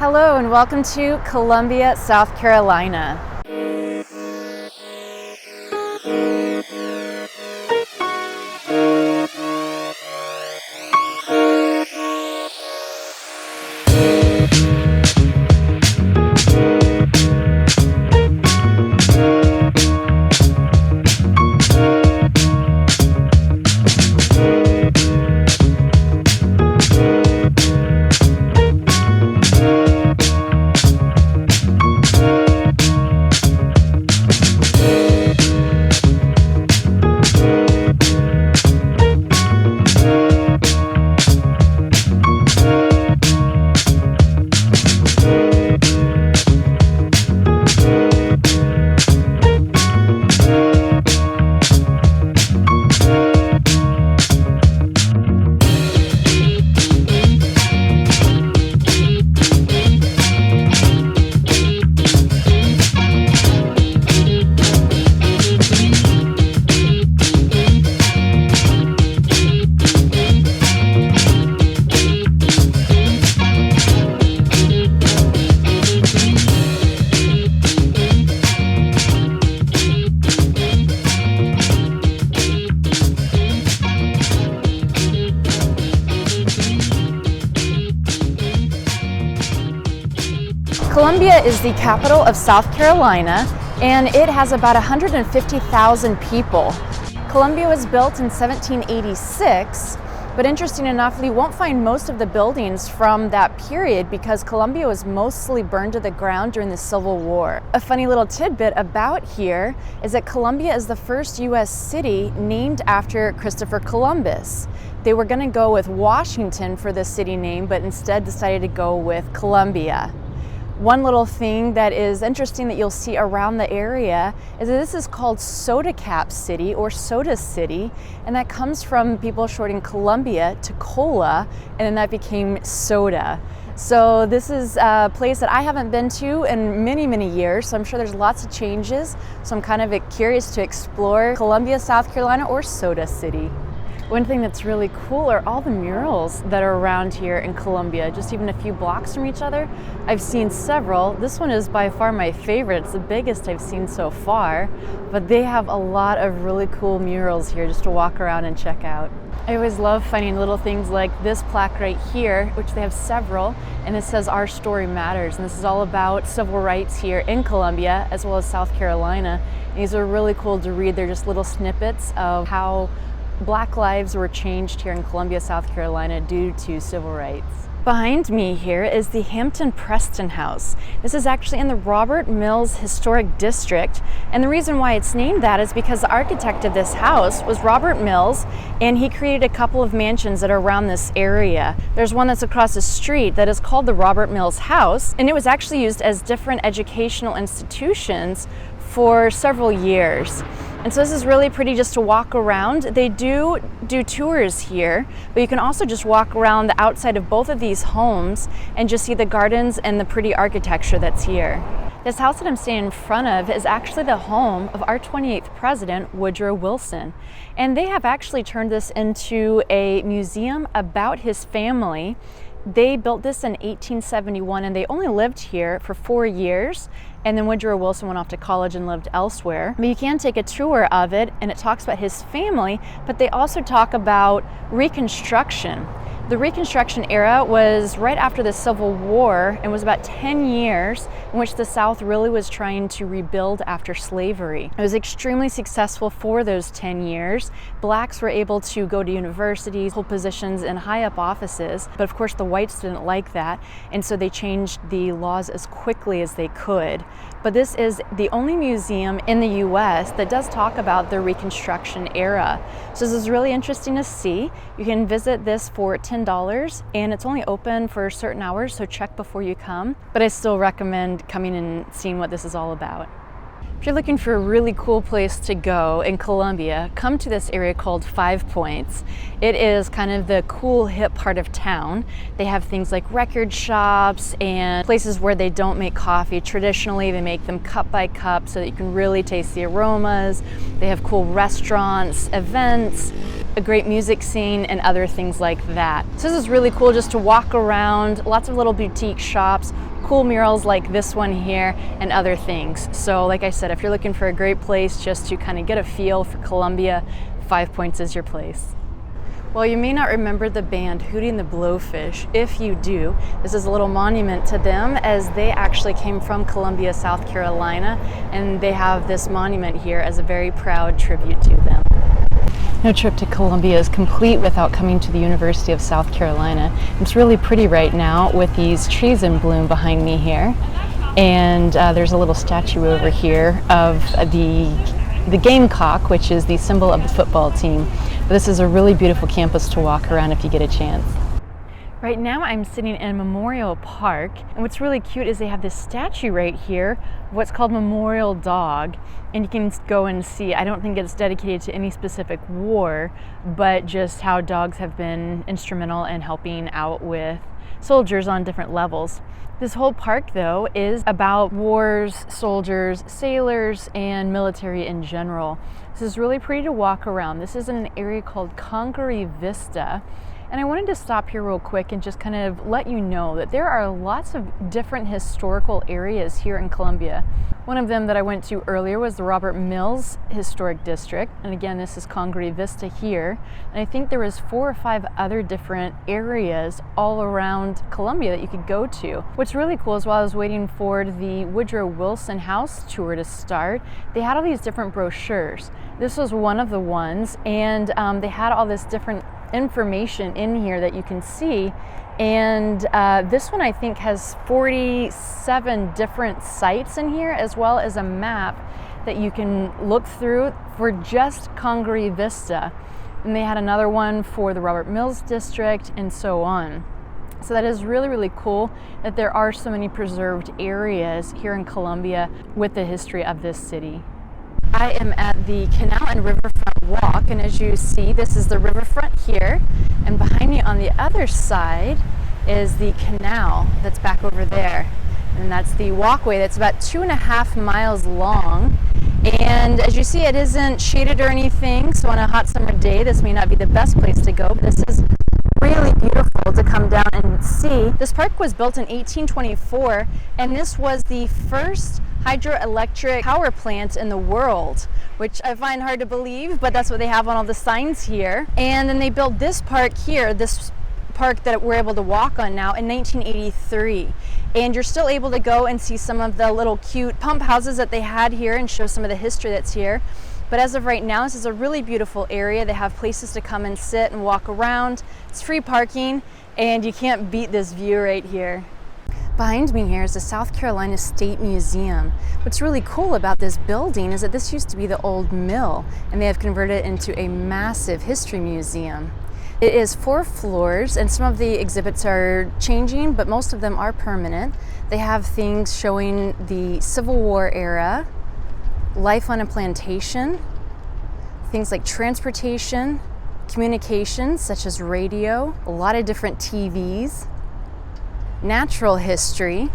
Hello and welcome to Columbia, South Carolina. Columbia is the capital of South Carolina, and it has about 150,000 people. Columbia was built in 1786, but interesting enough, you won't find most of the buildings from that period because Columbia was mostly burned to the ground during the Civil War. A funny little tidbit about here is that Columbia is the first U.S. city named after Christopher Columbus. They were going to go with Washington for the city name, but instead decided to go with Columbia. One little thing that is interesting that you'll see around the area is that this is called Soda Cap City or Soda City, and that comes from people shorting Columbia to cola, and then that became soda. So this is a place that I haven't been to in many years, so I'm sure there's lots of changes. So I'm kind of curious to explore Columbia, South Carolina, or Soda City. One thing that's really cool are all the murals that are around here in Columbia, just even a few blocks from each other. I've seen several. This one is by far my favorite. It's the biggest I've seen so far, but they have a lot of really cool murals here just to walk around and check out. I always love finding little things like this plaque right here, which they have several, and it says "Our Story Matters," and this is all about civil rights here in Columbia as well as South Carolina. And these are really cool to read. They're just little snippets of how Black lives were changed here in Columbia, South Carolina due to civil rights. Behind me here is the Hampton Preston House. This is actually in the Robert Mills Historic District, and the reason why it's named that is because the architect of this house was Robert Mills, and he created a couple of mansions that are around this area. There's one that's across the street that is called the Robert Mills House, and it was actually used as different educational institutions for several years. And so this is really pretty just to walk around. They do tours here, but you can also just walk around the outside of both of these homes and just see the gardens and the pretty architecture that's here. This house that I'm standing in front of is actually the home of our 28th president, Woodrow Wilson. And they have actually turned this into a museum about his family. They built this in 1871 and they only lived here for 4 years, and then Woodrow Wilson went off to college and lived elsewhere. But you can take a tour of it and it talks about his family, but they also talk about Reconstruction. The Reconstruction era was right after the Civil War and was about 10 years in which the South really was trying to rebuild after slavery. It was extremely successful for those 10 years. Blacks were able to go to universities, hold positions in high up offices, but of course the whites didn't like that, and so they changed the laws as quickly as they could. But this is the only museum in the US that does talk about the Reconstruction era. So this is really interesting to see. You can visit this for $10 and it's only open for certain hours, so check before you come. But I still recommend coming and seeing what this is all about. If you're looking for a really cool place to go in Columbia, come to this area called 5 Points. It is kind of the cool, hip part of town. They have things like record shops and places where they don't make coffee. Traditionally, they make them cup by cup so that you can really taste the aromas. They have cool restaurants, events, a great music scene and other things like that. So this is really cool just to walk around, lots of little boutique shops, cool murals like this one here and other things. So like I said, if you're looking for a great place just to kind of get a feel for Columbia, 5 Points is your place. Well, you may not remember the band Hootie and the Blowfish. If you do, this is a little monument to them, as they actually came from Columbia, South Carolina, and they have this monument here as a very proud tribute to them. No trip to Columbia is complete without coming to the University of South Carolina. It's really pretty right now with these trees in bloom behind me here. And there's a little statue over here of the gamecock, which is the symbol of the football team. But this is a really beautiful campus to walk around if you get a chance. Right now I'm sitting in Memorial Park, and what's really cute is they have this statue right here, what's called Memorial Dog, and you can go and see. I don't think it's dedicated to any specific war, but just how dogs have been instrumental in helping out with soldiers on different levels. This whole park, though, is about wars, soldiers, sailors, and military in general. This is really pretty to walk around. This is in an area called Congaree, Vista. And I wanted to stop here real quick and just kind of let you know that there are lots of different historical areas here in Columbia. One of them that I went to earlier was the Robert Mills Historic District. And again, this is Congaree Vista here. And I think there was 4 or 5 other different areas all around Columbia that you could go to. What's really cool is while I was waiting for the Woodrow Wilson House tour to start, they had all these different brochures. This was one of the ones, and they had all this different information in here that you can see, and this one I think has 47 different sites in here, as well as a map that you can look through for just Congaree Vista. And they had another one for the Robert Mills District and so on. So that is really, really cool that there are so many preserved areas here in Columbia with the history of this city. I am at the Canal and Riverfront walk, and as you see, this is the riverfront here, and behind me on the other side is the canal that's back over there, and that's the walkway that's about 2.5 miles long. And as you see, it isn't shaded or anything, so on a hot summer day this may not be the best place to go, but this is really beautiful to come down and see. This park was built in 1824, and this was the first hydroelectric power plant in the world, which I find hard to believe, but that's what they have on all the signs here. And then they built this park here, this park that we're able to walk on now, in 1983. And you're still able to go and see some of the little cute pump houses that they had here and show some of the history that's here. But as of right now, this is a really beautiful area. They have places to come and sit and walk around. It's free parking, and you can't beat this view right here. Behind me here is the South Carolina State Museum. What's really cool about this building is that this used to be the old mill, and they have converted it into a massive history museum. It is 4 floors, and some of the exhibits are changing, but most of them are permanent. They have things showing the Civil War era, life on a plantation, things like transportation, communications such as radio, a lot of different TVs, natural history,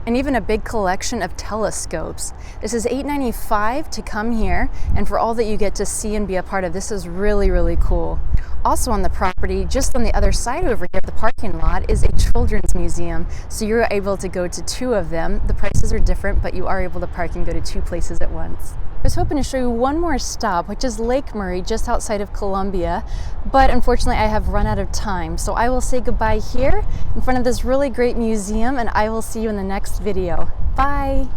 and even a big collection of telescopes. This is $8.95 to come here, and for all that you get to see and be a part of, this is really, really cool. Also on the property, just on the other side over here, the parking lot, is a children's museum. So you're able to go to 2 of them. The prices are different, but you are able to park and go to 2 places at once. I was hoping to show you one more stop, which is Lake Murray, just outside of Columbia, but unfortunately I have run out of time. So I will say goodbye here in front of this really great museum, and I will see you in the next video. Bye!